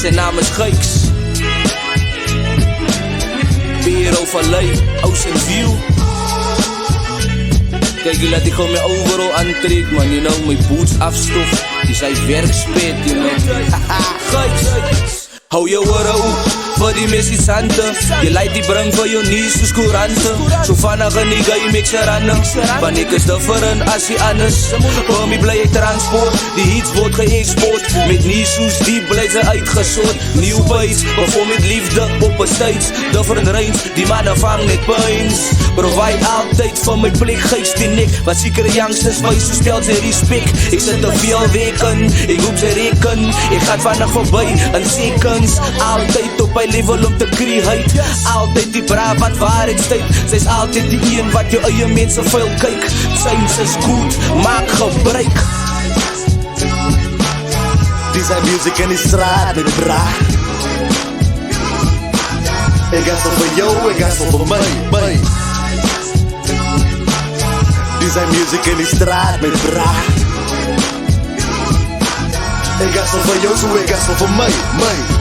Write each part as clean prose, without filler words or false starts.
zijn naam is Geiks. Piero Vallei, Ocean View. Kijk, je laat ik gewoon meer overal aantrek, man, you know. Mijn boots afstof, die zijn werkspit, you know. Geiks. Hou je oren op, voor die missies handen. Je leidt die breng voor je nieuws soos couranten. Zo vannacht een nigga, je mix erander. Want ik is different als je anders. Voor mij blij ik transport, die hits wordt geëxport. Met nieuws die blij zijn uitgesoord. Nieuw base, waarvoor met liefde op een steeds. Different range, die mannen vang net pijns. Provide altijd van mijn blik, geest in ik. Wat ziekere youngsters, wijs zo stelt ze respect. Ik zet te veel weken, ik roep ze reken. Ik ga vannacht voorbij, een seconds. Altijd op mijn level om te creëren. Altijd die braaf wat waarheid steekt. Zij is altijd die een wat je eie mensen veel kijkt. Zijn is goed, maak gebruik. Die zijn music in die straat met de braak. Ik ga zo voor jou, ik ga zo voor mij. Die zijn music in die straat met de braak. Ik ga zo voor jou, zo ik ga zo voor mij.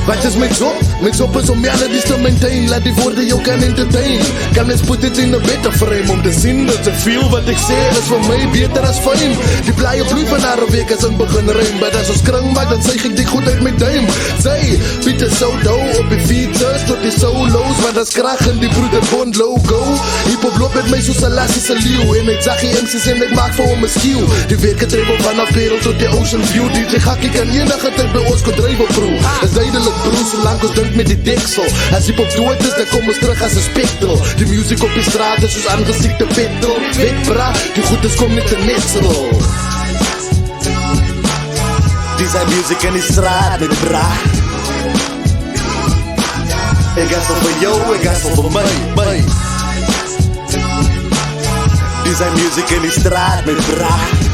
Wat is mijn job? Mijn job is om melodies te maintain. Laat die woorden jou kan entertain. Kan let's put it in a better frame. Om te zien dat ze veel wat ik zeg is voor mij beter als fame. Die blije bloei van haar week als een begin rijm. Maar als ons kring maakt, dan zeg ik die goed uit mijn duim. Zij biedt het zo dood op die features tot die solo's. Maar dat is kracht in die broeder Bond logo. Hip-hop loopt met mij zoals een lastische leeuw. En ik zag die MC's en ik maak voor hem een skill. Die werken trevel vanaf wereld tot die Ocean View. DJ Gakkie kan enige tijd bij ons drijven, bro. Dat is duidelijk, bro, zolang ons dunk met die deksel. Als hip-hop dood is, dan kom ons terug als een spectral. Die music op die straat is soos aangeziekte petrol. Weet bra, die goed is kom niet te netsel. Die zijn music in die straat met de braak. Ik ga zo voor jou, ik ga zo voor mij. Die zijn music in die straat met de braak.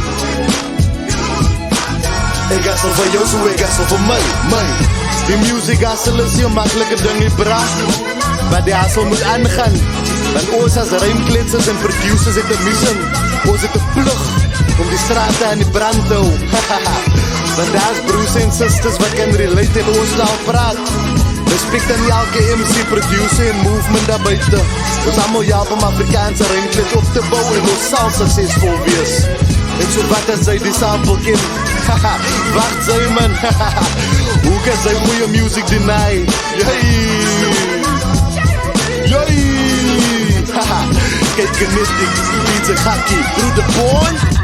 Ik ga zo voor jou, zo ik ga zo voor mij. Die music hassel is heel makkelijke ding niet braak. Maar die hassel moet aangaan. Want ons als rijmkletsers en producers het een mission. Ons het een plug om die straten aan die brand te houden. Want daar is broers en sisters wat kan relate en ons taal praat. Respect aan elke MC, producer en movement daar buiten. Ons allemaal help om Afrikaanse rijmklets op te bouwen en ons zal succesvol wees. En so wat as sy die sample ken. Wacht sy man. Hoe kan sy goeie music deny? Kijk, Kinetic, DJ Gakkie, Broeder Born.